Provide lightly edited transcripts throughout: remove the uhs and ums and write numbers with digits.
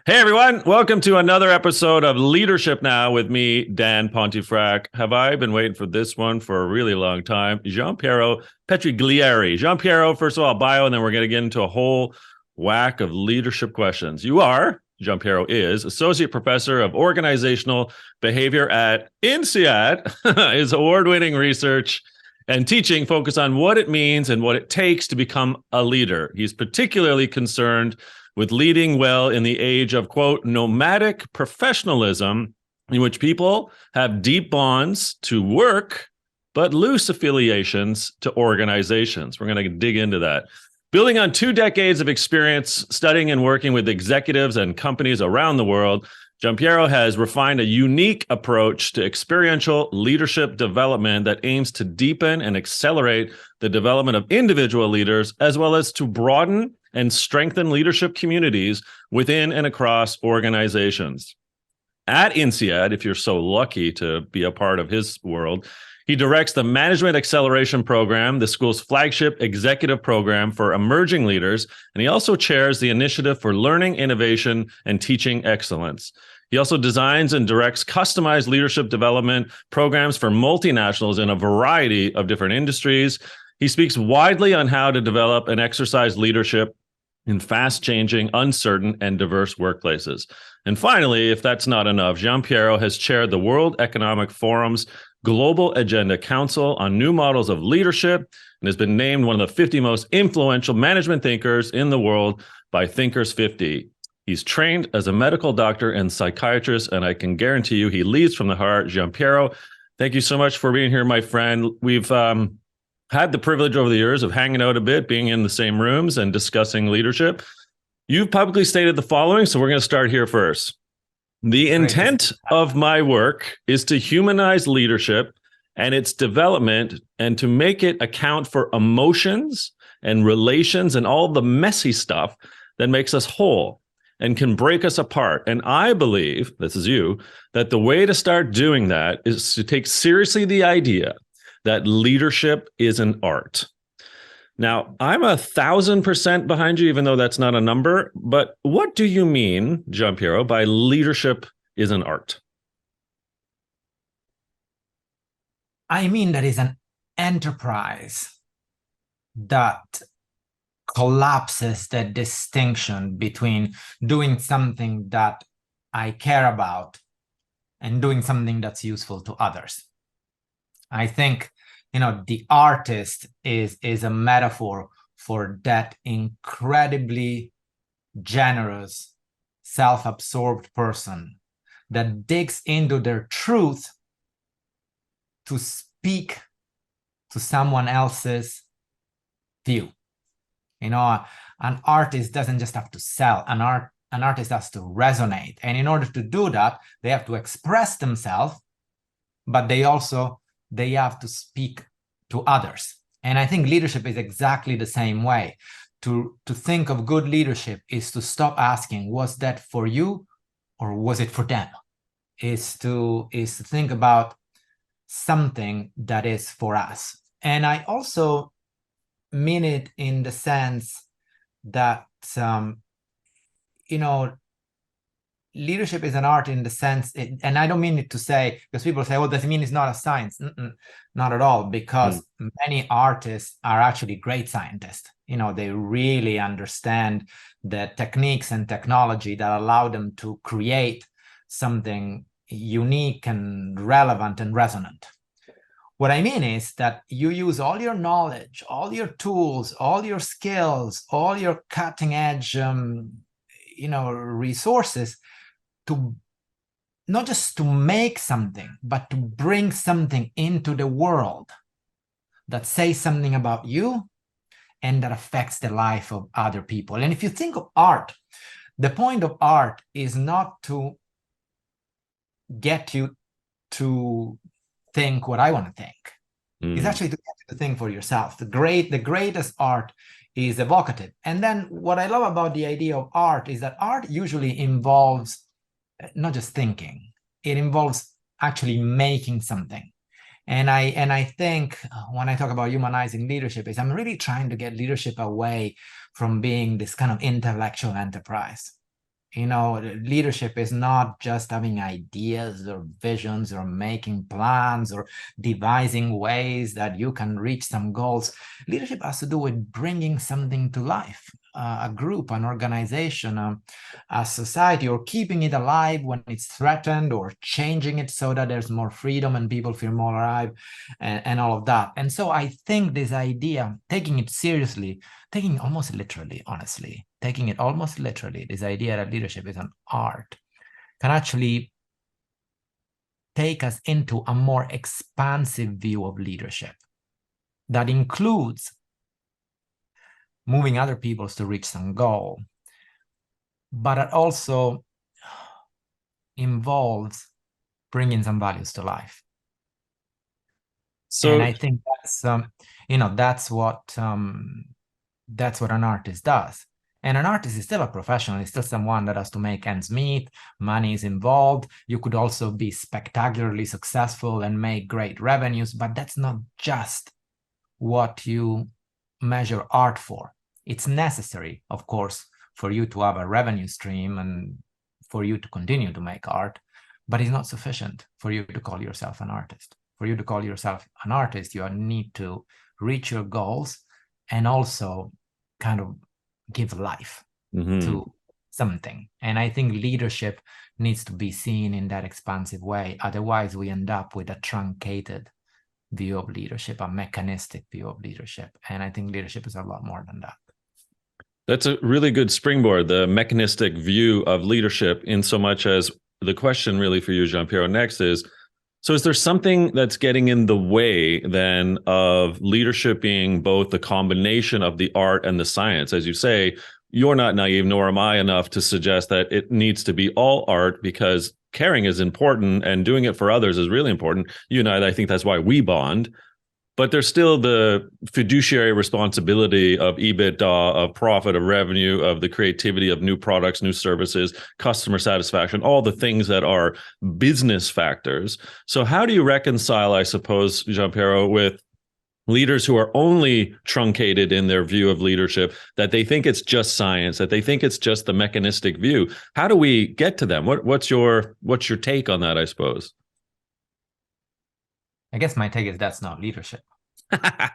Hey everyone, welcome to another episode of Leadership Now with me, Dan Pontefract. Have I been waiting for this one for a really long time? Gianpiero Petriglieri. Gianpiero, first of all, bio, and then we're going to get into a whole whack of leadership questions. Gianpiero is Associate Professor of Organizational Behaviour at INSEAD. His award-winning research and teaching focus on what it means and what it takes to become a leader. He's particularly concerned with leading well in the age of, quote, nomadic professionalism, in which people have deep bonds to work, but loose affiliations to organizations. We're going to dig into that. Building on 2 decades of experience studying and working with executives and companies around the world, Gianpiero has refined a unique approach to experiential leadership development that aims to deepen and accelerate the development of individual leaders, as well as to broaden and strengthen leadership communities within and across organizations. At INSEAD, if you're so lucky to be a part of his world, he directs the Management Acceleration Program, the school's flagship executive program for emerging leaders, and he also chairs the Initiative for Learning, Innovation, and Teaching Excellence. He also designs and directs customized leadership development programs for multinationals in a variety of different industries. He speaks widely on how to develop and exercise leadership in fast-changing, uncertain, and diverse workplaces. And finally, if that's not enough, Gianpiero has chaired the World Economic Forum's Global Agenda Council on New Models of Leadership and has been named one of the 50 most influential management thinkers in the world by Thinkers 50. He's trained as a medical doctor and psychiatrist, and I can guarantee you he leads from the heart. Gianpiero, thank you so much for being here, my friend. We've had the privilege over the years of hanging out a bit, being in the same rooms and discussing leadership. You've publicly stated the following, so we're going to start here first. The intent of my work is to humanize leadership and its development and to make it account for emotions and relations and all the messy stuff that makes us whole and can break us apart. And I believe, this is you, that the way to start doing that is to take seriously the idea that leadership is an art. Now, I'm 1,000% behind you, even though that's not a number. But what do you mean, Gianpiero, by leadership is an art? I mean that is an enterprise that collapses the distinction between doing something that I care about and doing something that's useful to others. I think the artist is a metaphor for that incredibly generous, self-absorbed person that digs into their truth to speak to someone else's view. An artist doesn't just have to sell. An artist has to resonate. And in order to do that, they have to express themselves, but they have to speak to others. And I think leadership is exactly the same way. To think of good leadership is to stop asking, was that for you or was it for them? Is to think about something that is for us. And I also mean it in the sense that, leadership is an art in the sense, and I don't mean it to say, because people say, oh, does it mean it's not a science? Not at all, because many artists are actually great scientists. They really understand the techniques and technology that allow them to create something unique and relevant and resonant. What I mean is that you use all your knowledge, all your tools, all your skills, all your cutting edge, resources to not just to make something, but to bring something into the world that says something about you and that affects the life of other people. And if you think of art, the point of art is not to get you to think what I want to think. It's actually to get you to think for yourself. The greatest art is evocative. And then what I love about the idea of art is that art usually involves not just thinking, it involves actually making something. And I think when I talk about humanizing leadership is I'm really trying to get leadership away from being this kind of intellectual enterprise. Leadership is not just having ideas or visions or making plans or devising ways that you can reach some goals. Leadership has to do with bringing something to life, a group, an organization, a society, or keeping it alive when it's threatened, or changing it so that there's more freedom and people feel more alive, and all of that. And so I think this idea, taking it seriously, taking it almost literally, honestly, taking it almost literally, this idea that leadership is an art can actually take us into a more expansive view of leadership that includes moving other people to reach some goal, but it also involves bringing some values to life. So, and I think that's what an artist does. And an artist is still a professional. It's still someone that has to make ends meet. Money is involved. You could also be spectacularly successful and make great revenues, but that's not just what you measure art for. It's necessary, of course, for you to have a revenue stream and for you to continue to make art, but it's not sufficient for you to call yourself an artist. For you to call yourself an artist, you need to reach your goals and also kind of give life to something. And I think leadership needs to be seen in that expansive way. Otherwise, we end up with a truncated view of leadership, a mechanistic view of leadership. And I think leadership is a lot more than that. That's a really good springboard, the mechanistic view of leadership, in so much as the question really for you, Gianpiero, next is, so is there something that's getting in the way then of leadership being both the combination of the art and the science? As you say, you're not naive, nor am I, enough to suggest that it needs to be all art, because caring is important and doing it for others is really important. You and I think that's why we bond. But there's still the fiduciary responsibility of EBITDA, of profit, of revenue, of the creativity of new products, new services, customer satisfaction, all the things that are business factors. So how do you reconcile, I suppose, Gianpiero, with leaders who are only truncated in their view of leadership, that they think it's just science, that they think it's just the mechanistic view? How do we get to them? What's your take on that, I suppose? I guess my take is that's not leadership. I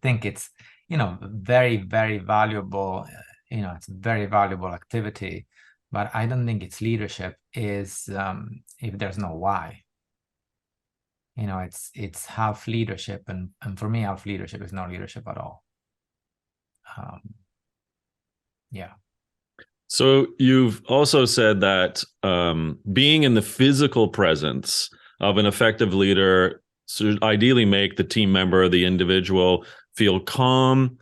think it's, very, very valuable. It's a very valuable activity, but I don't think it's leadership is if there's no why. It's half leadership, and for me, half leadership is no leadership at all. Yeah. So you've also said that being in the physical presence of an effective leader should ideally make the team member, the individual, feel calm,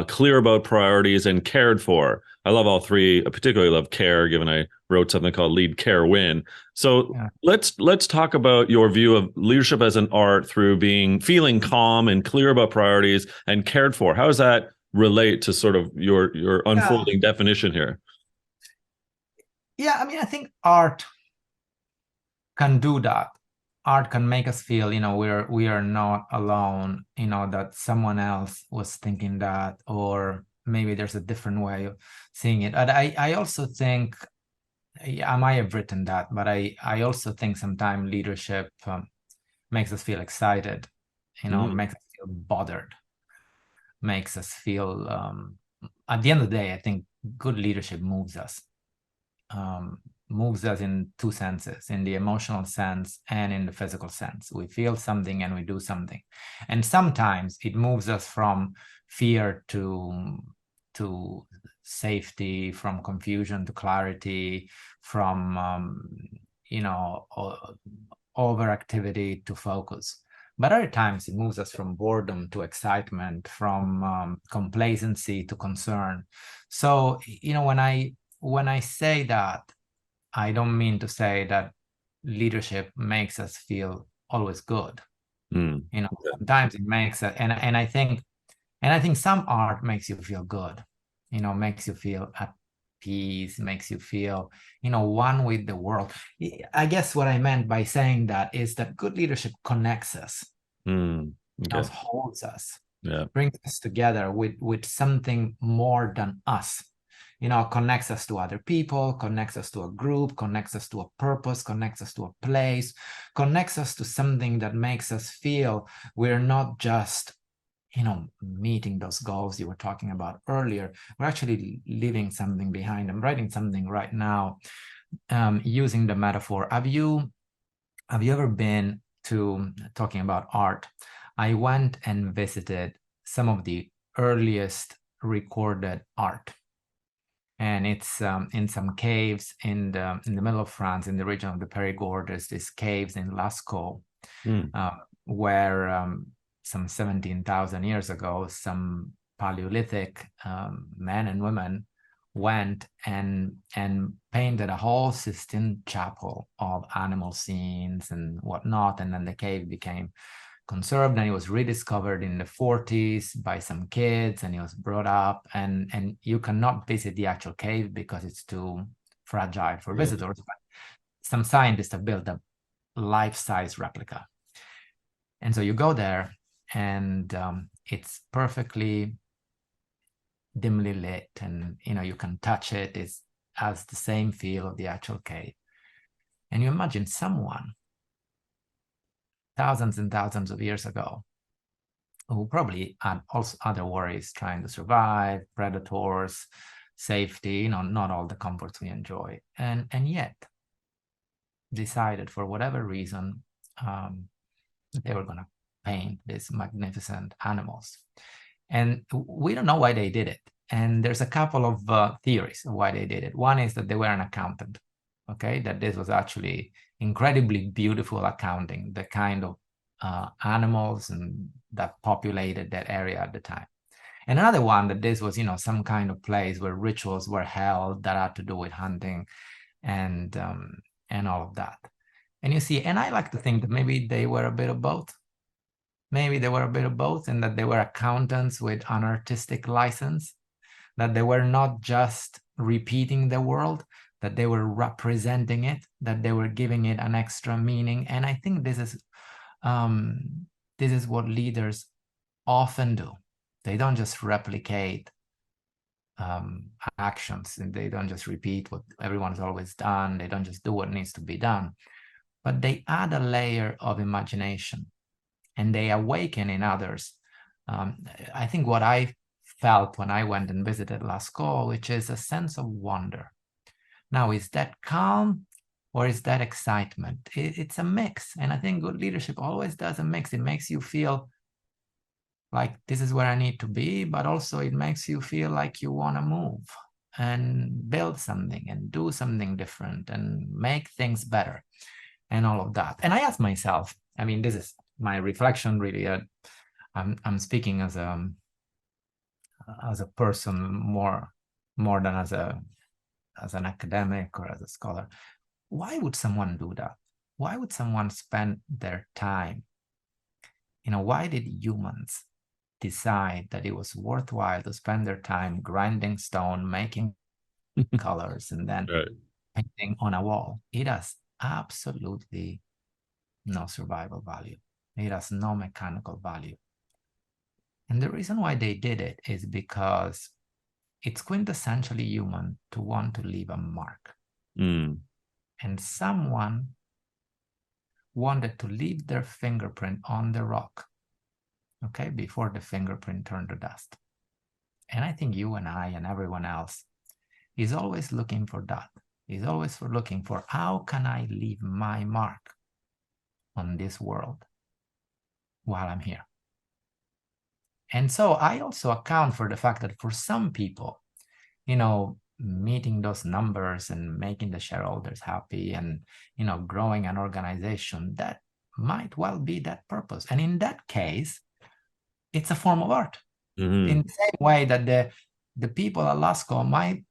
clear about priorities, and cared for. I love all three. I particularly love care, given I wrote something called Lead, Care, Win. So let's talk about your view of leadership as an art through feeling calm and clear about priorities and cared for. How does that relate to sort of your unfolding definition here? Yeah, I think art can do that. Art can make us feel, we are not alone, that someone else was thinking that, or maybe there's a different way of seeing it. And I also think, I might have written that, but I also think sometimes leadership makes us feel excited, makes us feel bothered, makes us feel, at the end of the day, I think good leadership moves us in two senses, in the emotional sense and in the physical sense. We feel something and we do something. And sometimes it moves us from fear to safety, from confusion to clarity, from, overactivity to focus. But other times it moves us from boredom to excitement, from complacency to concern. So, when I say that, I don't mean to say that leadership makes us feel always good. Sometimes it makes it, and I think some art makes you feel good, makes you feel at peace, makes you feel, one with the world. I guess what I meant by saying that is that good leadership connects us, holds us, brings us together with something more than us. connects us to other people, connects us to a group, connects us to a purpose, connects us to a place, connects us to something that makes us feel we're not just meeting those goals you were talking about earlier. We're actually leaving something behind. I'm writing something right now using the metaphor. Have you ever been to, talking about art, I went and visited some of the earliest recorded art. And it's in some caves in the middle of France, in the region of the Périgord. There's these caves in Lascaux, where some 17,000 years ago, some Paleolithic men and women went and painted a whole Sistine Chapel of animal scenes and whatnot. And then the cave became conserved, and it was rediscovered in the 40s by some kids, and it was brought up, and you cannot visit the actual cave because it's too fragile for visitors. But some scientists have built a life-size replica. And so you go there, and it's perfectly dimly lit, and you can touch it. It has the same feel of the actual cave. And you imagine someone thousands and thousands of years ago who probably had also other worries, trying to survive, predators, safety, not all the comforts we enjoy, and yet decided, for whatever reason, they were going to paint these magnificent animals. And we don't know why they did it. And there's a couple of theories of why they did it. One is that they were an accountant, okay? That this was actually incredibly beautiful accounting, the kind of animals and that populated that area at the time. And another one, that this was, some kind of place where rituals were held that had to do with hunting and all of that. And you see, and I like to think that maybe they were a bit of both. Maybe they were a bit of both, and that they were accountants with an artistic license, that they were not just repeating the world, that they were representing it, that they were giving it an extra meaning. And I think this is what leaders often do. They don't just replicate actions, and they don't just repeat what everyone's always done. They don't just do what needs to be done, but they add a layer of imagination, and they awaken in others. I think what I felt when I went and visited Lascaux, which is a sense of wonder. Now, is that calm or is that excitement? It's a mix. And I think good leadership always does a mix. It makes you feel like this is where I need to be, but also it makes you feel like you want to move and build something and do something different and make things better and all of that. And I asked myself, this is my reflection, really. I'm speaking as a person more than as an academic or as a scholar. Why would someone do that? Why would someone spend their time? Why did humans decide that it was worthwhile to spend their time grinding stone, making colors, and then painting on a wall? It has absolutely no survival value. It has no mechanical value. And the reason why they did it is because it's quintessentially human to want to leave a mark. And someone wanted to leave their fingerprint on the rock, okay, before the fingerprint turned to dust. And I think you and I and everyone else is always looking for that. Is always looking for, how can I leave my mark on this world while I'm here? And so I also account for the fact that for some people, meeting those numbers and making the shareholders happy and, growing an organization, that might well be that purpose. And in that case, it's a form of art. In the same way that the people at Lascaux might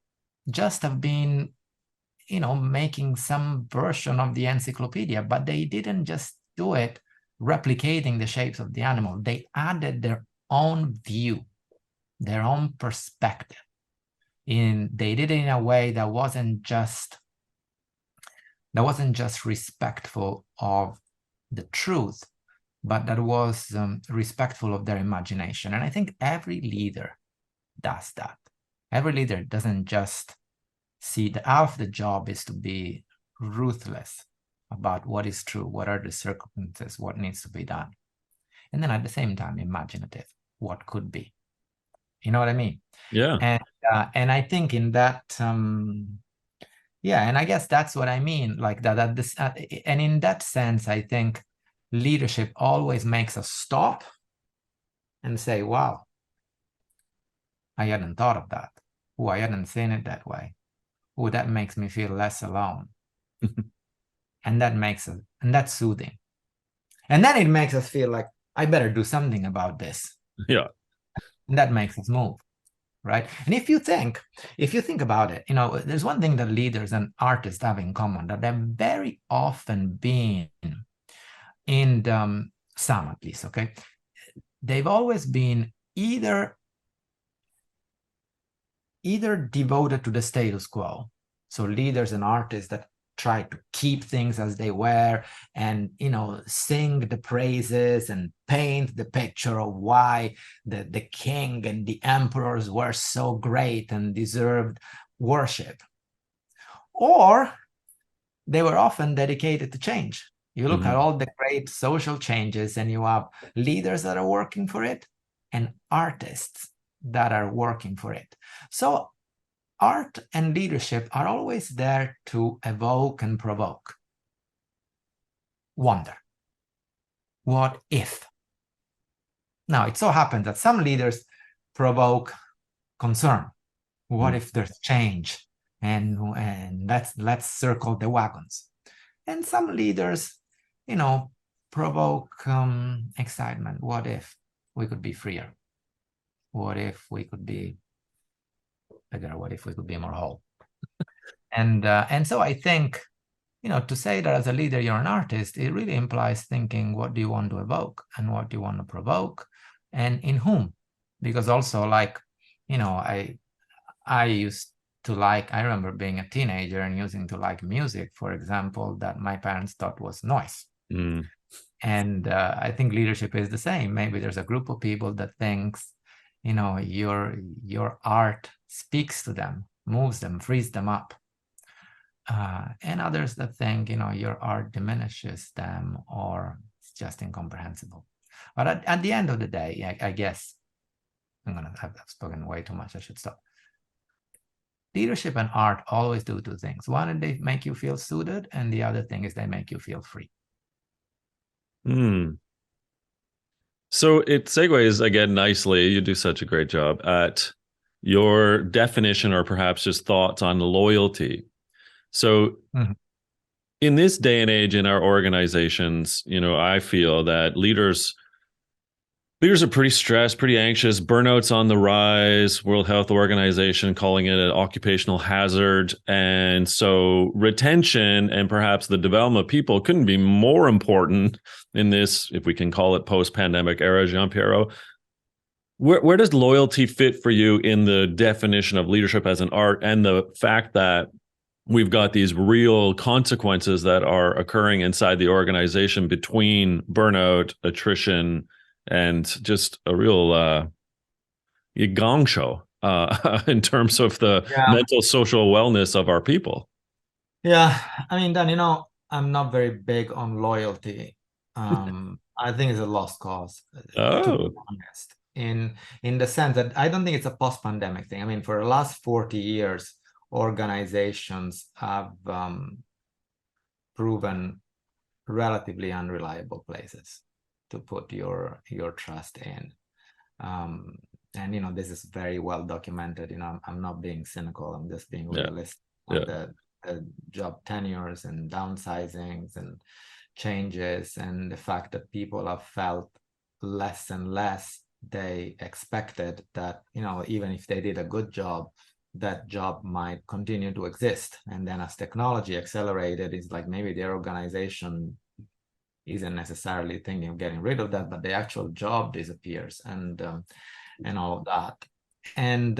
just have been, making some version of the encyclopedia, but they didn't just do it replicating the shapes of the animal. They added their own view, their own perspective. They did it in a way that wasn't just respectful of the truth, but that was respectful of their imagination. And I think every leader does that. Every leader doesn't just see the half the job is to be ruthless about what is true, what are the circumstances, what needs to be done. And then at the same time, imaginative, what could be. You know what I mean? Yeah. And I think in that, yeah, and I guess that's what I mean, like that, and in that sense, I think leadership always makes us stop and say, wow, I hadn't thought of that. Oh, I hadn't seen it that way. Oh, that makes me feel less alone. And that's soothing. And then it makes us feel like, I better do something about this. Yeah. And that makes us move, right? And if you think about it, there's one thing that leaders and artists have in common, that they've very often been in some at least, okay? They've always been either devoted to the status quo. So leaders and artists that try to keep things as they were and, sing the praises and paint the picture of why the king and the emperors were so great and deserved worship. Or they were often dedicated to change. You look at all the great social changes and you have leaders that are working for it and artists that are working for it. So art and leadership are always there to evoke and provoke wonder. What if? Now, it so happens that some leaders provoke concern. What if there's change? And let's circle the wagons. And some leaders, provoke excitement. What if we could be freer? What if we could be bigger? What if we could be more whole? And so I think, to say that as a leader you're an artist, it really implies thinking, what do you want to evoke and what do you want to provoke and in whom? Because also, like, I used to like, I remember being a teenager and using to like music, for example, that my parents thought was noise. And I think leadership is the same. Maybe there's a group of people that thinks, your art speaks to them, moves them, frees them up. And others that think, your art diminishes them or it's just incomprehensible. But at the end of the day, I guess, I've spoken way too much, I should stop. Leadership and art always do two things. One, they make you feel suited, and the other thing is they make you feel free. So it segues again nicely. You do such a great job at your definition or perhaps just thoughts on loyalty. So in this day and age in our organizations, I feel that leaders are pretty stressed, pretty anxious. Burnout's on the rise. World Health Organization calling it an occupational hazard. And so retention and perhaps the development of people couldn't be more important in this, if we can call it post-pandemic era, Gianpiero. Where does loyalty fit for you in the definition of leadership as an art and the fact that we've got these real consequences that are occurring inside the organization between burnout, attrition, and just a real gong show in terms of the mental social wellness of our people? Yeah, I mean, Dan, I'm not very big on loyalty. I think it's a lost cause, to be honest, in the sense that I don't think it's a post-pandemic thing. I mean, for the last 40 years, organizations have proven relatively unreliable places to put your trust in. And this is very well documented. I'm not being cynical, I'm just being realistic. The job tenures and downsizings and changes, and the fact that people have felt less and less they expected that, even if they did a good job, that job might continue to exist. And then as technology accelerated, it's like maybe their organization isn't necessarily thinking of getting rid of that, but the actual job disappears and all of that. And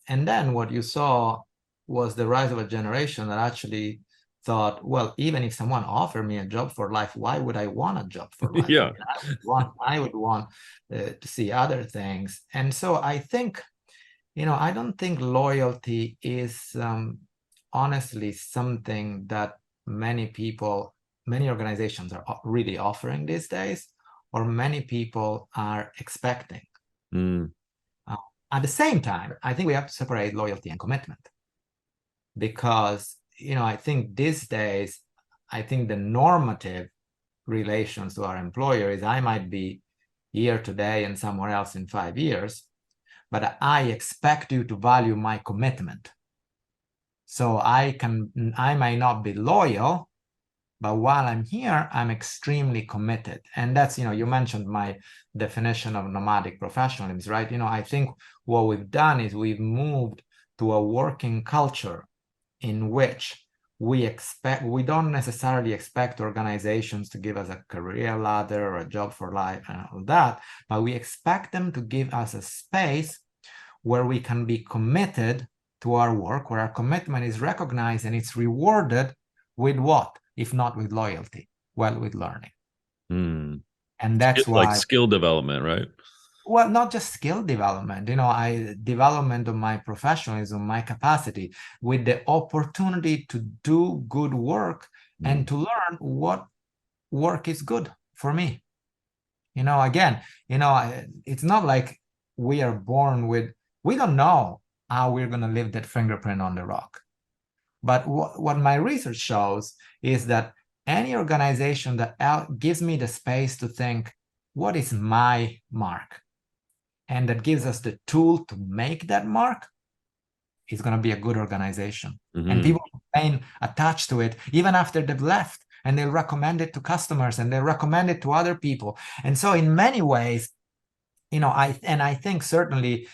then what you saw was the rise of a generation that actually thought, well, even if someone offered me a job for life, why would I want a job for life? Yeah. I would want to see other things. And so I think I don't think loyalty is honestly something that many organizations are really offering these days, or many people are expecting. At the same time, I think we have to separate loyalty and commitment, because I think these days, I think the normative relations to our employer is I might be here today and somewhere else in 5 years, but I expect you to value my commitment. So I might not be loyal, but while I'm here, I'm extremely committed. And that's, you mentioned my definition of nomadic professionalism, right? I think what we've done is we've moved to a working culture in which we don't necessarily expect organizations to give us a career ladder or a job for life and all that, but we expect them to give us a space where we can be committed to our work, where our commitment is recognized and it's rewarded with what? If not with loyalty, well, with learning. And that's why, like skill development, right? Well, not just skill development, development of my professionalism, my capacity, with the opportunity to do good work and to learn what work is good for me. Again, it's not like we are born with, we don't know how we're going to leave that fingerprint on the rock. But what my research shows is that any organization that gives me the space to think, what is my mark? And that gives us the tool to make that mark, is going to be a good organization. And people remain attached to it even after they've left, and they'll recommend it to customers and they'll recommend it to other people. And so in many ways, I think certainly,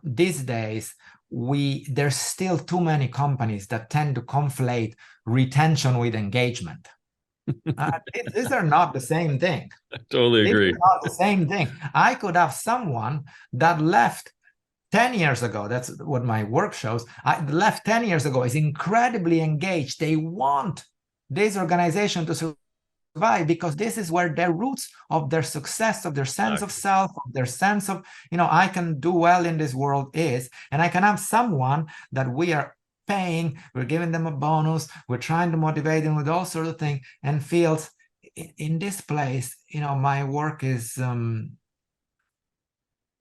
these days, there's still too many companies that tend to conflate retention with engagement. These are not the same thing. I totally agree. These are not the same thing. I could have someone that left 10 years ago. That's what my work shows. Left 10 years ago, is incredibly engaged. They want this organization to survive because this is where their roots of their success, of their sense of self, of their sense of, I can do well in this world is. And I can have someone that we are paying, we're giving them a bonus, we're trying to motivate them with all sorts of things, and feels in this place, my work isn't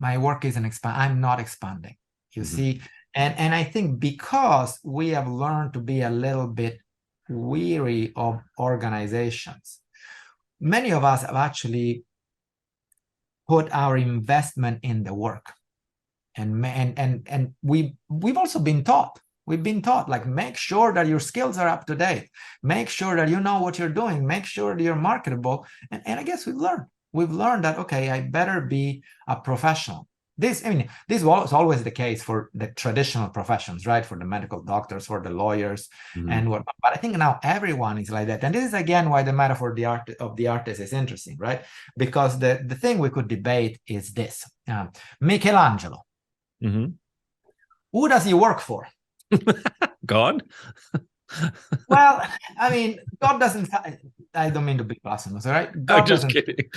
I'm not expanding, you see. And I think because we have learned to be a little bit weary of organizations, many of us have actually put our investment in the work, and we've also been taught. We've been taught, like, make sure that your skills are up to date. Make sure that you know what you're doing. Make sure that you're marketable. And I guess we've learned that, okay, I better be a professional. This was always the case for the traditional professions, right? For the medical doctors, for the lawyers, and whatnot. But I think now everyone is like that. And this is, again, why the metaphor of the artist is interesting, right? Because the thing we could debate is this. Michelangelo. Who does he work for? God? Well, God doesn't. I don't mean to be blasphemous, all right? I'm just kidding.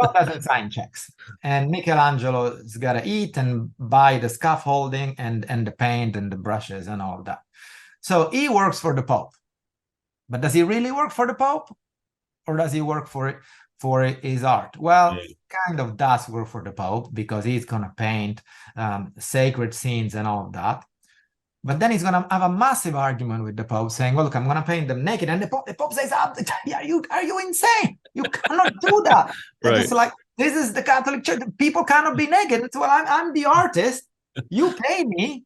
God doesn't sign checks, and Michelangelo's got to eat and buy the scaffolding and the paint and the brushes and all that. So he works for the Pope, but does he really work for the Pope, or does he work for his art? Well, he kind of does work for the Pope because he's going to paint sacred scenes and all of that. But then he's going to have a massive argument with the Pope, saying, well, look, I'm going to paint them naked. And the Pope says, are you insane? You cannot do that. Right. It's like, this is the Catholic Church. People cannot be naked. It's, well, I'm the artist. You pay me,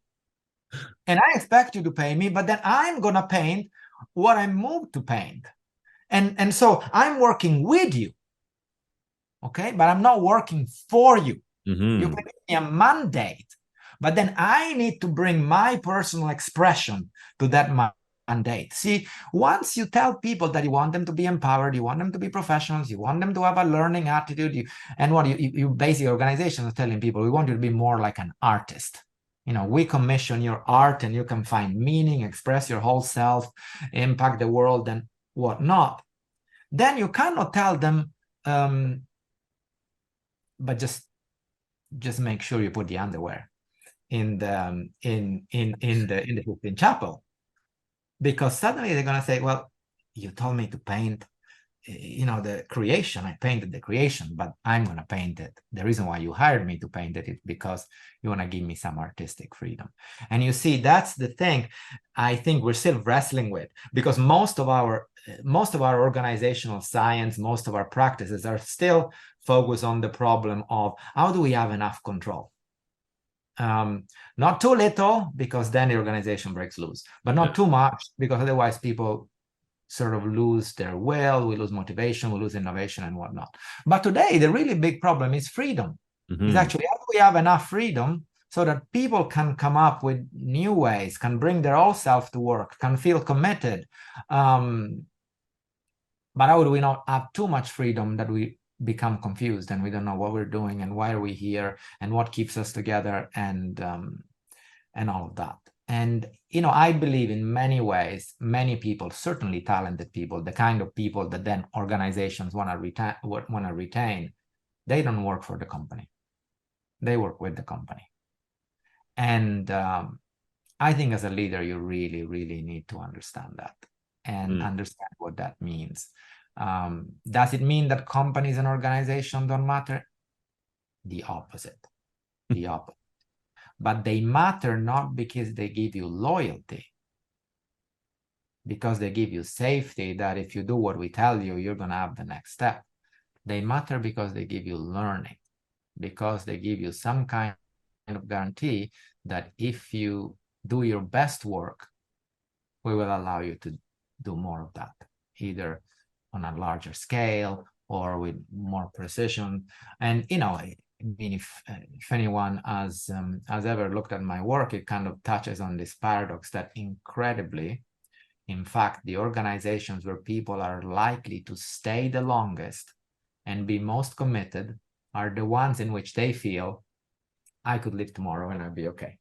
and I expect you to pay me, but then I'm going to paint what I'm moved to paint. And so I'm working with you, okay? But I'm not working for you. You can give me a mandate. But then I need to bring my personal expression to that mandate. See, once you tell people that you want them to be empowered, you want them to be professionals, you want them to have a learning attitude, you basically, organizations are telling people, we want you to be more like an artist. We commission your art and you can find meaning, express your whole self, impact the world and whatnot. Then you cannot tell them, but just make sure you put the underwear. in the Sistine Chapel, because suddenly they're going to say, well, you told me to paint, the creation. I painted the creation, but I'm going to paint it. The reason why you hired me to paint it is because you want to give me some artistic freedom. And you see, that's the thing I think we're still wrestling with, because most of our organizational science, most of our practices are still focused on the problem of how do we have enough control. Not too little, because then the organization breaks loose, but not too much, because otherwise people sort of lose their will, we lose motivation, we lose innovation and whatnot. But today, the really big problem is freedom. It's actually, how do we have enough freedom so that people can come up with new ways, can bring their whole self to work, can feel committed. But how do we not have too much freedom that we become confused and we don't know what we're doing and why are we here and what keeps us together and all of that. And, I believe in many ways, many people, certainly talented people, the kind of people that then organizations want to retain, they don't work for the company. They work with the company. And I think as a leader, you really, really need to understand that and understand what that means. Does it mean that companies and organizations don't matter? The opposite. The opposite. But they matter not because they give you loyalty, because they give you safety that if you do what we tell you, you're going to have the next step. They matter because they give you learning, because they give you some kind of guarantee that if you do your best work, we will allow you to do more of that, either on a larger scale or with more precision. And, if anyone has ever looked at my work, it kind of touches on this paradox that incredibly, in fact, the organizations where people are likely to stay the longest and be most committed are the ones in which they feel, I could leave tomorrow and I'll be okay.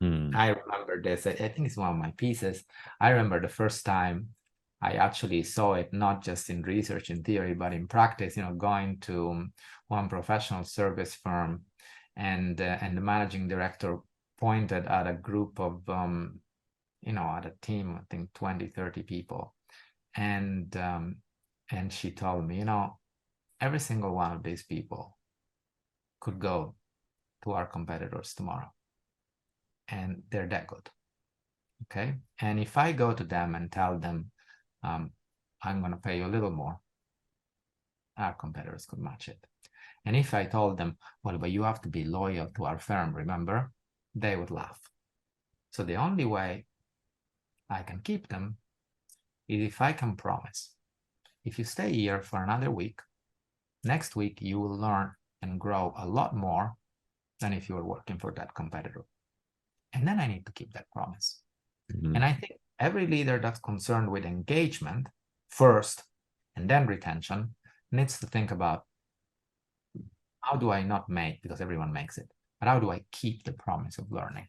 I remember this. I think it's one of my pieces. I remember the first time I actually saw it, not just in research and theory, but in practice, going to one professional service firm and the managing director pointed at a group of, at a team, I think 20, 30 people. And she told me, every single one of these people could go to our competitors tomorrow. And they're that good. Okay. And if I go to them and tell them, I'm going to pay you a little more, our competitors could match it. And if I told them, well, but you have to be loyal to our firm, remember, they would laugh. So the only way I can keep them is if I can promise, if you stay here for another week, next week you will learn and grow a lot more than if you were working for that competitor. And then I need to keep that promise. And I think every leader that's concerned with engagement first and then retention needs to think about, how do I not make, because everyone makes it, but how do I keep the promise of learning?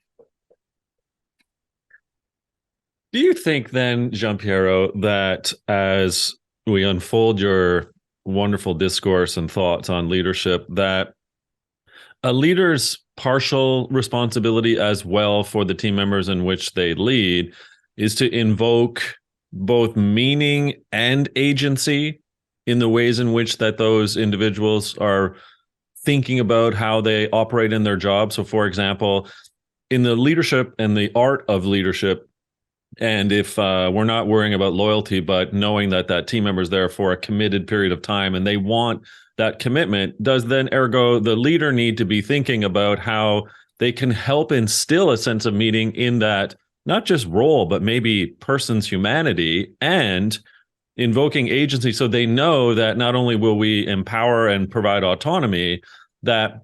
Do you think then, Gianpiero, that as we unfold your wonderful discourse and thoughts on leadership, that a leader's partial responsibility as well for the team members in which they lead is to invoke both meaning and agency in the ways in which that those individuals are thinking about how they operate in their job? So, for example, in the leadership and the art of leadership, and if we're not worrying about loyalty, but knowing that that team member is there for a committed period of time and they want that commitment, does then ergo the leader need to be thinking about how they can help instill a sense of meaning in that, not just role, but maybe person's humanity, and invoking agency so they know that not only will we empower and provide autonomy, that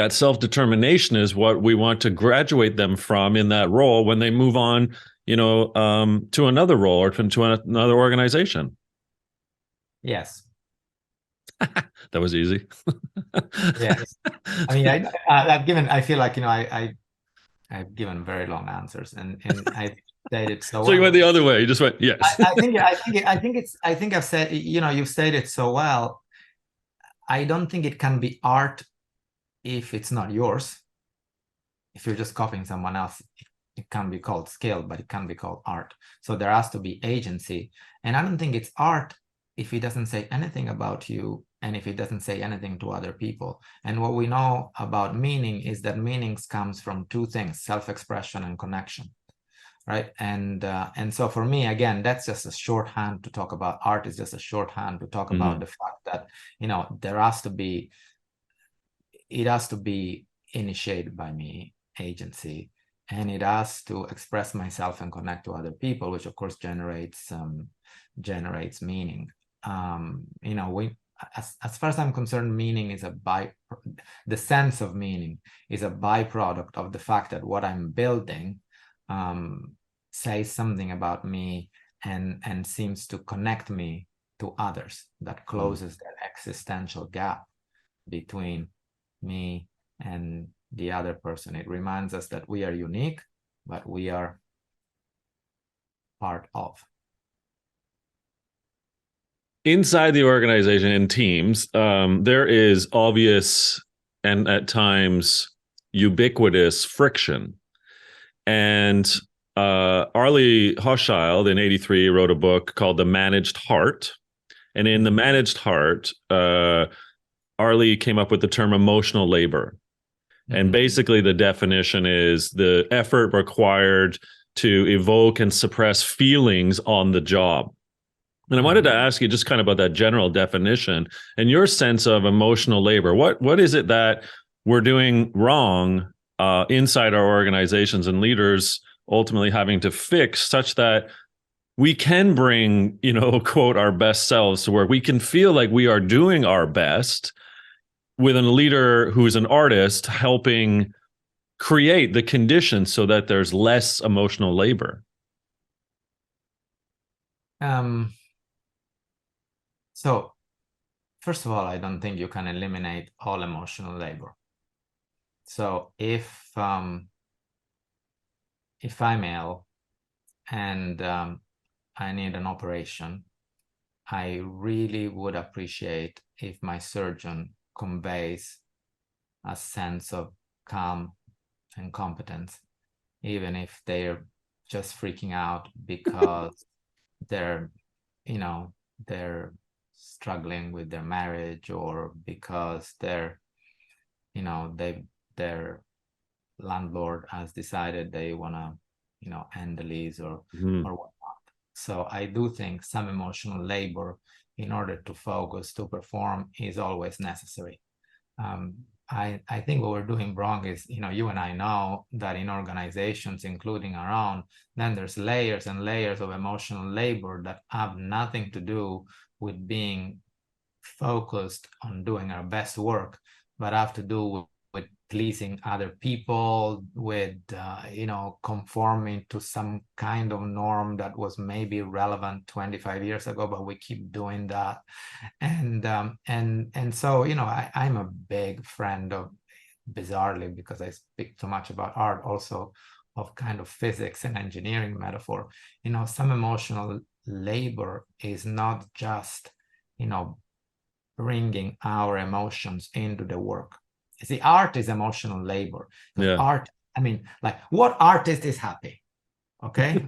self-determination is what we want to graduate them from in that role when they move on, to another role or to another organization. Yes. That was easy. Yes. I mean, I've given, I feel like, I've given very long answers and I've stated so. So you went the other way. You just went, yes. I think I've said, you've stated so well. I don't think it can be art if it's not yours. if you're just copying someone else, it can be called skill, but it can be called art. So there has to be agency. And I don't think it's art if it doesn't say anything about you and if it doesn't say anything to other people. And what we know about meaning is that meanings comes from two things: self-expression and connection, right? And so for me, again, that's just a shorthand to talk about art. Is just a shorthand to talk about the fact that, you know, it has to be initiated by me, agency, and it has to express myself and connect to other people, which of course generates meaning. You know, as far as I'm concerned, meaning is the sense of meaning is a byproduct of the fact that what I'm building says something about me and seems to connect me to others, that closes that existential gap between me and the other person. It reminds us that we are unique, but we are part of. Inside the organization in teams, there is obvious and at times ubiquitous friction. And Arlie Hochschild in '83 wrote a book called The Managed Heart. And in The Managed Heart, Arlie came up with the term emotional labor. And basically the definition is the effort required to evoke and suppress feelings on the job. And I wanted to ask you just kind of about that general definition and your sense of emotional labor. What is it that we're doing wrong inside our organizations and leaders ultimately having to fix such that we can bring, you know, quote, our best selves to work? We can feel like we are doing our best with a leader who's an artist helping create the conditions so that there's less emotional labor. So first of all, I don't think you can eliminate all emotional labor. So if I'm ill and I need an operation, I really would appreciate if my surgeon conveys a sense of calm and competence, even if they're just freaking out because they're struggling with their marriage, or because their landlord has decided they want to end the lease or whatnot. So I do think some emotional labor in order to focus, to perform, is always necessary. I think what we're doing wrong is, you and I know that in organizations, including our own, then there's layers and layers of emotional labor that have nothing to do with being focused on doing our best work, but have to do with pleasing other people, with conforming to some kind of norm that was maybe relevant 25 years ago, but we keep doing that. And so I'm a big friend of, bizarrely, because I speak too much about art, also of kind of physics and engineering metaphor. Some emotional labor is not just bringing our emotions into the work. See, art is emotional labor. Yeah. Art, I mean, like, what artist is happy? Okay.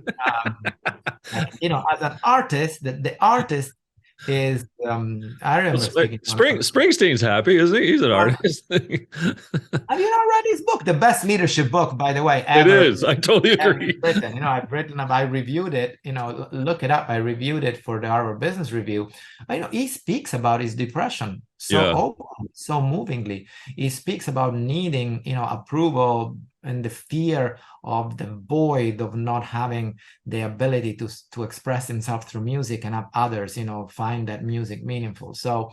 As an artist, the artist is, I remember speaking to Springsteen's happy, isn't he? He's an artist. Have you not read his book, the best leadership book, by the way, ever? It is. I totally agree. Written. I reviewed it. Look it up. I reviewed it for the Harvard Business Review. He speaks about his depression so movingly. He speaks about needing, approval, and the fear of the void of not having the ability to express himself through music and have others, find that music meaningful. So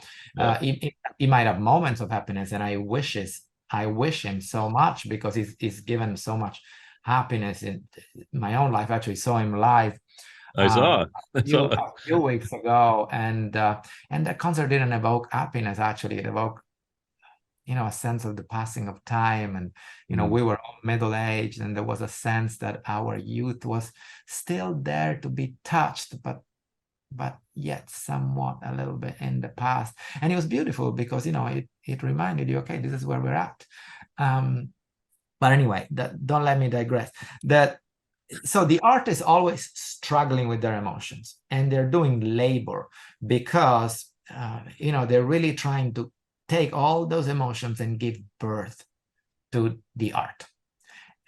he might have moments of happiness, and I wish him so much, because he's given so much happiness in my own life. Actually saw him live a few weeks ago, and that concert didn't evoke happiness. Actually, it evoked a sense of the passing of time, and we were all middle-aged, and there was a sense that our youth was still there to be touched, but yet somewhat a little bit in the past. And it was beautiful because it reminded you, okay, this is where we're at. But anyway, don't let me digress. So the art is always struggling with their emotions, and they're doing labor because they're really trying to take all those emotions and give birth to the art.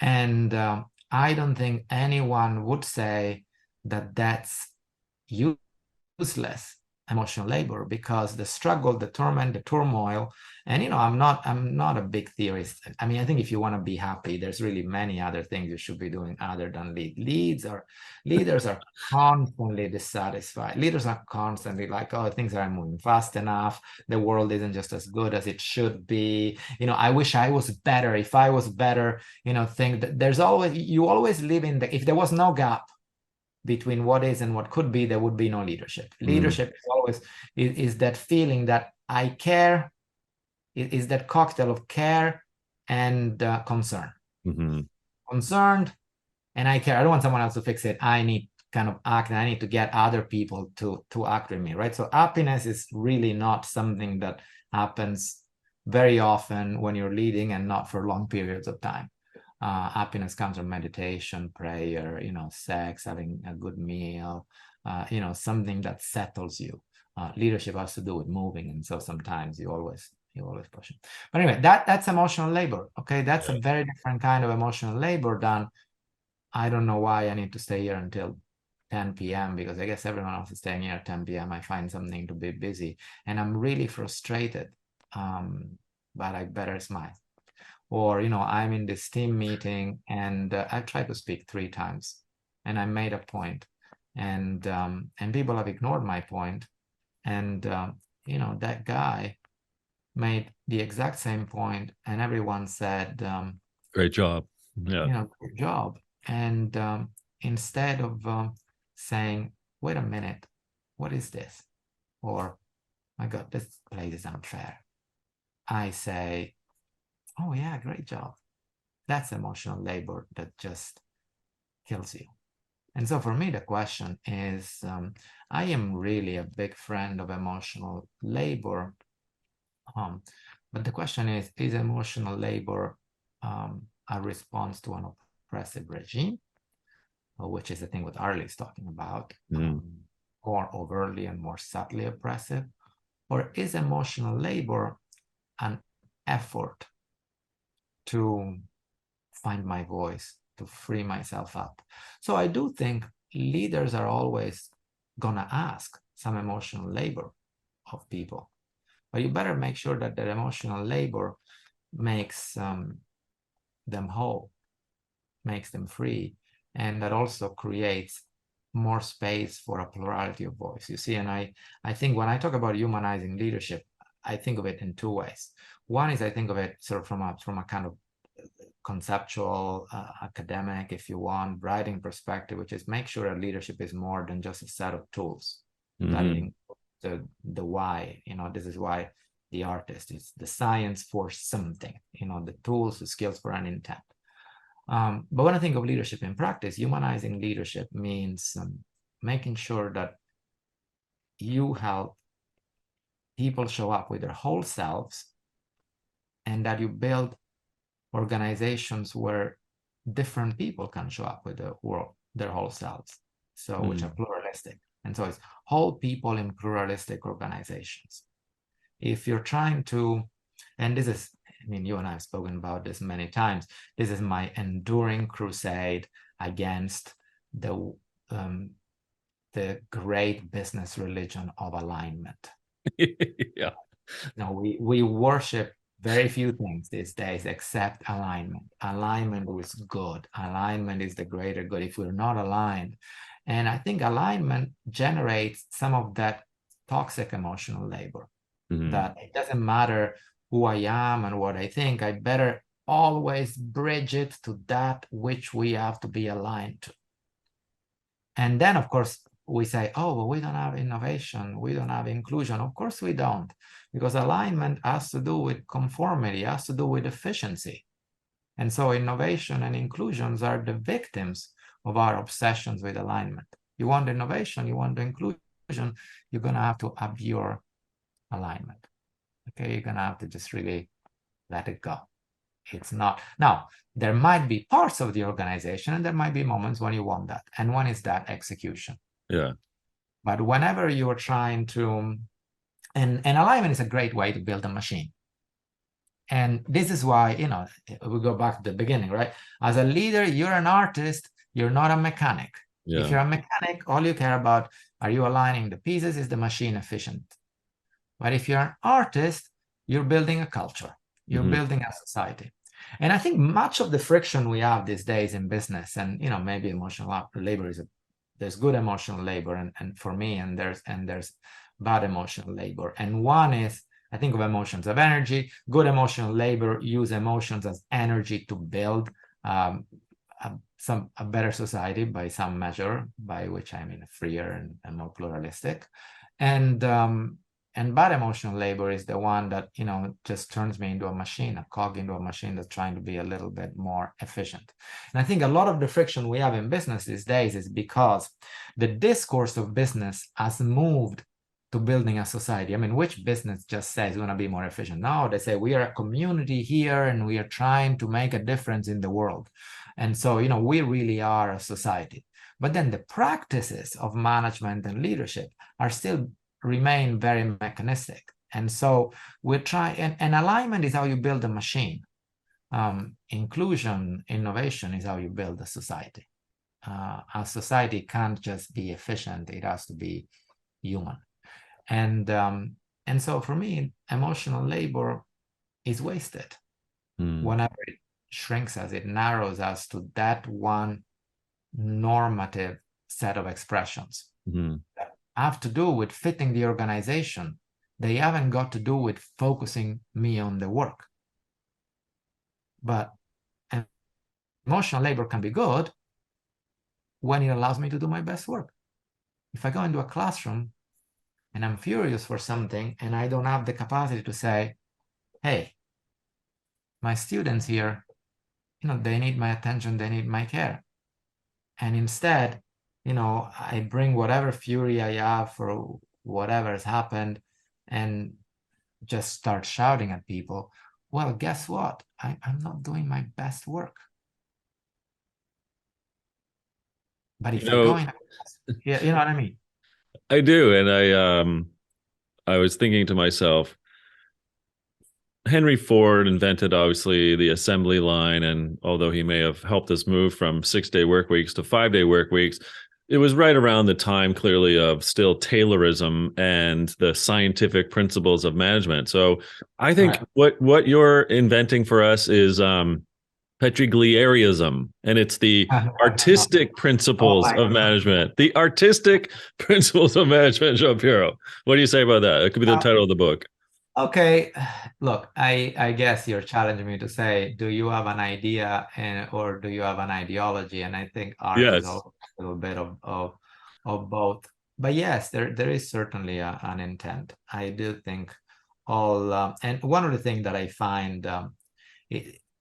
And I don't think anyone would say that that's useless emotional labor, because the struggle, the torment, the turmoil, and I'm not a big theorist. I mean, I think if you want to be happy, there's really many other things you should be doing other than lead. Leaders are constantly dissatisfied. Leaders are constantly like, oh, things aren't moving fast enough. The world isn't just as good as it should be. I wish I was better. If I was better, think that you always live in if there was no gap between what is and what could be, there would be no leadership. Leadership is always is that feeling that I care. It is that cocktail of care and concern. Concerned and I care. I don't want someone else to fix it. I need kind of act, and I need to get other people to act with me, right? So happiness is really not something that happens very often when you're leading, and not for long periods of time. Happiness comes from meditation, prayer, sex, having a good meal, something that settles you. Leadership has to do with moving, and so sometimes you always push it. But anyway, that's emotional labor. Okay, that's a very different kind of emotional labor than, I don't know why I need to stay here until 10 p.m. because I guess everyone else is staying here at 10 p.m. I find something to be busy and I'm really frustrated, but I better smile. Or, I'm in this team meeting and I tried to speak 3 times and I made a point, and people have ignored my point. And, that guy made the exact same point and everyone said, great job. Yeah. Good job. And instead of saying, wait a minute, what is this? Or, my God, this place is unfair, I say, oh yeah, great job. That's emotional labor that just kills you. And so for me, the question is, I am really a big friend of emotional labor. But the question is emotional labor a response to an oppressive regime, which is the thing what Arlie is talking about, more overtly and more subtly oppressive? Or is emotional labor an effort to find my voice, to free myself up? So I do think leaders are always gonna ask some emotional labor of people, but you better make sure that their emotional labor makes them whole, makes them free, and that also creates more space for a plurality of voice. You see, and I think when I talk about humanizing leadership, I think of it in 2 ways. One is I think of it sort of from a kind of conceptual, academic, if you want, writing perspective, which is make sure that leadership is more than just a set of tools. That it includes the why. This is why the artist is the science for something. The tools, the skills for an intent. But when I think of leadership in practice, humanizing leadership means making sure that you help people show up with their whole selves, and that you build organizations where different people can show up with their whole selves, so which are pluralistic. And so it's whole people in pluralistic organizations. If you're trying to, and this is, you and I have spoken about this many times, this is my enduring crusade against the great business religion of alignment. Yeah. We worship very few things these days except alignment. Alignment is good. Alignment is the greater good. If we're not aligned, and I think alignment generates some of that toxic emotional labor, that it doesn't matter who I am and what I think, I better always bridge it to that which we have to be aligned to. And then, of course, we say, oh, well, we don't have innovation, we don't have inclusion. Of course we don't, because alignment has to do with conformity, has to do with efficiency. And so innovation and inclusions are the victims of our obsessions with alignment. You want innovation, you want inclusion, you're going to have to abjure alignment. Okay, you're going to have to just really let it go. It's not. Now, there might be parts of the organization and there might be moments when you want that. And one is that execution. Yeah. But whenever you are trying to, and alignment is a great way to build a machine. And this is why, you know, we go back to the beginning, right? As a leader, you're an artist, you're not a mechanic. Yeah. If you're a mechanic, all you care about, are you aligning the pieces? Is the machine efficient? But if you're an artist, you're building a culture, you're building a society. And I think much of the friction we have these days in business, and you know, maybe emotional labor is there's good emotional labor, and for me, and there's bad emotional labor. And one is, I think of emotions of energy. Good emotional labor use emotions as energy to build a better society by some measure, by which I mean freer and more pluralistic. And bad emotional labor is the one that, you know, just turns me into a machine, a cog into a machine that's trying to be a little bit more efficient. And I think a lot of the friction we have in business these days is because the discourse of business has moved to building a society. I mean, which business just says we want to be more efficient? No, they say we are a community here and we are trying to make a difference in the world. And so, you know, we really are a society. But then the practices of management and leadership are still remain very mechanistic. And so we're trying, and alignment is how you build a machine. Inclusion, innovation is how you build a society. A society can't just be efficient, it has to be human. And so for me, emotional labor is wasted whenever it shrinks us, it narrows us to that one normative set of expressions that have to do with fitting the organization. They haven't got to do with focusing me on the work. But emotional labor can be good when it allows me to do my best work. If I go into a classroom and I'm furious for something and I don't have the capacity to say, hey, my students here, you know, they need my attention, they need my care. And instead, you know, I bring whatever fury I have for whatever has happened and just start shouting at people. Well, guess what? I'm not doing my best work. But if I go in, you know what I mean? I do. And I was thinking to myself, Henry Ford invented obviously the assembly line, and although he may have helped us move from 6-day work weeks to 5-day work weeks, it was right around the time clearly of still Taylorism and the scientific principles of management. So I think what you're inventing for us is Petriglierism, and it's the artistic principles of management. The artistic principles of management, Gianpiero. What do you say about that? It could be the title of the book. Okay, look, I guess you're challenging me to say, do you have an idea or do you have an ideology? And I think art is a little bit of both. But yes, there is certainly an intent. I do think all, and one of the things that I find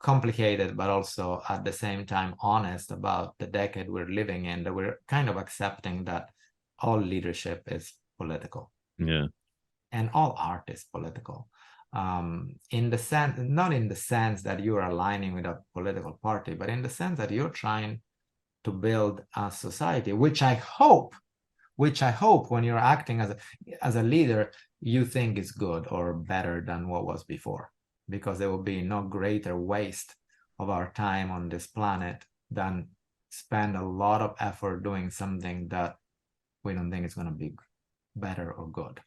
complicated, but also at the same time honest about the decade we're living in, that we're kind of accepting that all leadership is political. Yeah. And all art is political, in the sense, not in the sense that you're aligning with a political party, but in the sense that you're trying to build a society, which I hope when you're acting as a leader, you think is good or better than what was before, because there will be no greater waste of our time on this planet than spend a lot of effort doing something that we don't think is going to be better or good.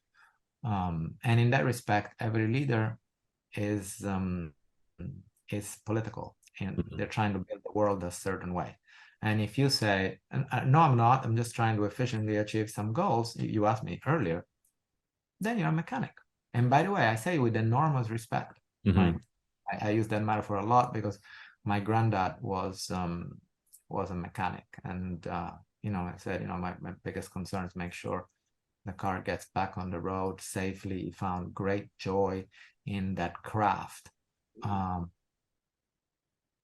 And in that respect, every leader is political, and they're trying to build the world a certain way. And if you say, no, I'm not, I'm just trying to efficiently achieve some goals, you asked me earlier, then you're a mechanic. And by the way, I say with enormous respect. I use that metaphor a lot because my granddad was a mechanic, and you know, I said, you know, my biggest concern is make sure the car gets back on the road safely. He found great joy in that craft.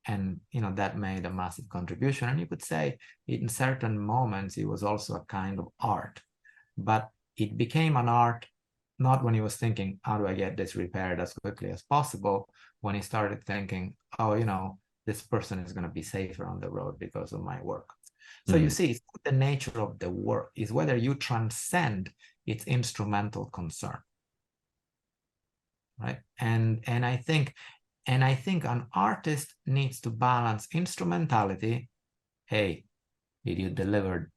And, you know, that made a massive contribution. And you could say in certain moments, it was also a kind of art. But it became an art not when he was thinking, how do I get this repaired as quickly as possible, when he started thinking, oh, you know, this person is going to be safer on the road because of my work. So you see, it's the nature of the work is whether you transcend its instrumental concern, right? And I think an artist needs to balance instrumentality. Hey, did you deliver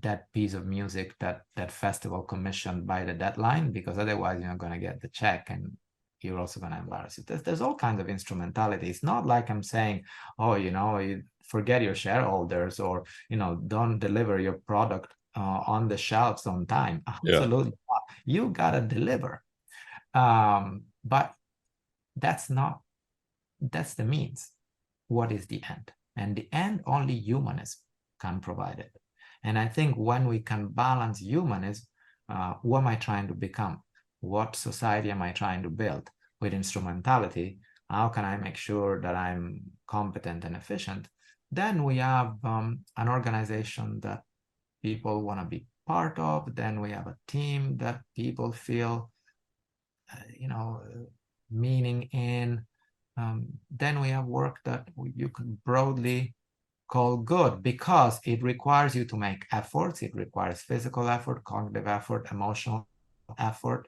that piece of music that festival commissioned by the deadline? Because otherwise you're not going to get the check and you're also going to embarrass it. There's all kinds of instrumentality. It's not like I'm saying, oh, you know, you forget your shareholders, or, you know, don't deliver your product on the shelves on time. Absolutely not. You got to deliver. But that's the means. What is the end? And the end, only humanism can provide it. And I think when we can balance humanism, who am I trying to become? What society am I trying to build? With instrumentality, how can I make sure that I'm competent and efficient? Then we have an organization that people want to be part of. Then we have a team that people feel, you know, meaning in. Then we have work that you could broadly call good, because it requires you to make efforts. It requires physical effort, cognitive effort, emotional effort,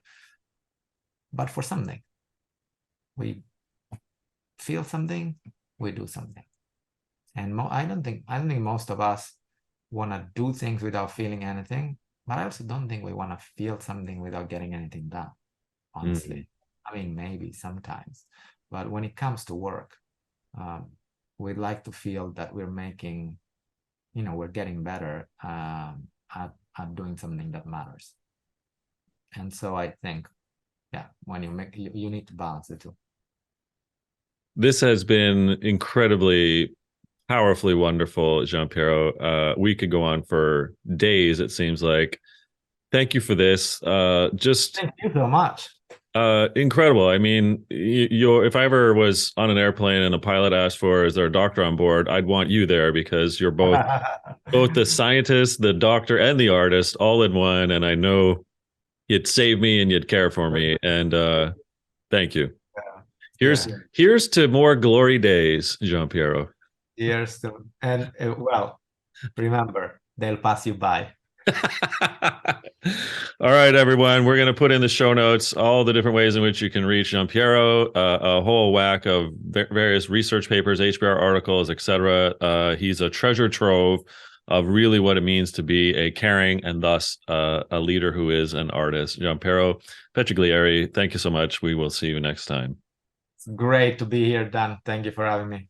but for something. We feel something, we do something. And I don't think most of us want to do things without feeling anything, but I also don't think we want to feel something without getting anything done, honestly. I mean, maybe sometimes, but when it comes to work, we'd like to feel that we're making, you know, we're getting better at doing something that matters. And so I think, yeah, when you need to balance the two. This has been incredibly powerfully wonderful, Gianpiero. We could go on for days, it seems like. Thank you for this. Thank you so much. Incredible. I mean, if I ever was on an airplane and a pilot asked for, is there a doctor on board, I'd want you there, because you're both the scientist, the doctor, and the artist all in one. And I know you'd save me and you'd care for me. And thank you. Here's to more glory days, Gianpiero. Here's to, and well, remember, they'll pass you by. All right, everyone. We're going to put in the show notes all the different ways in which you can reach Gianpiero, a whole whack of various research papers, HBR articles, etc. He's a treasure trove of really what it means to be a caring and thus a leader who is an artist. Gianpiero Petriglieri, thank you so much. We will see you next time. It's great to be here, Dan. Thank you for having me.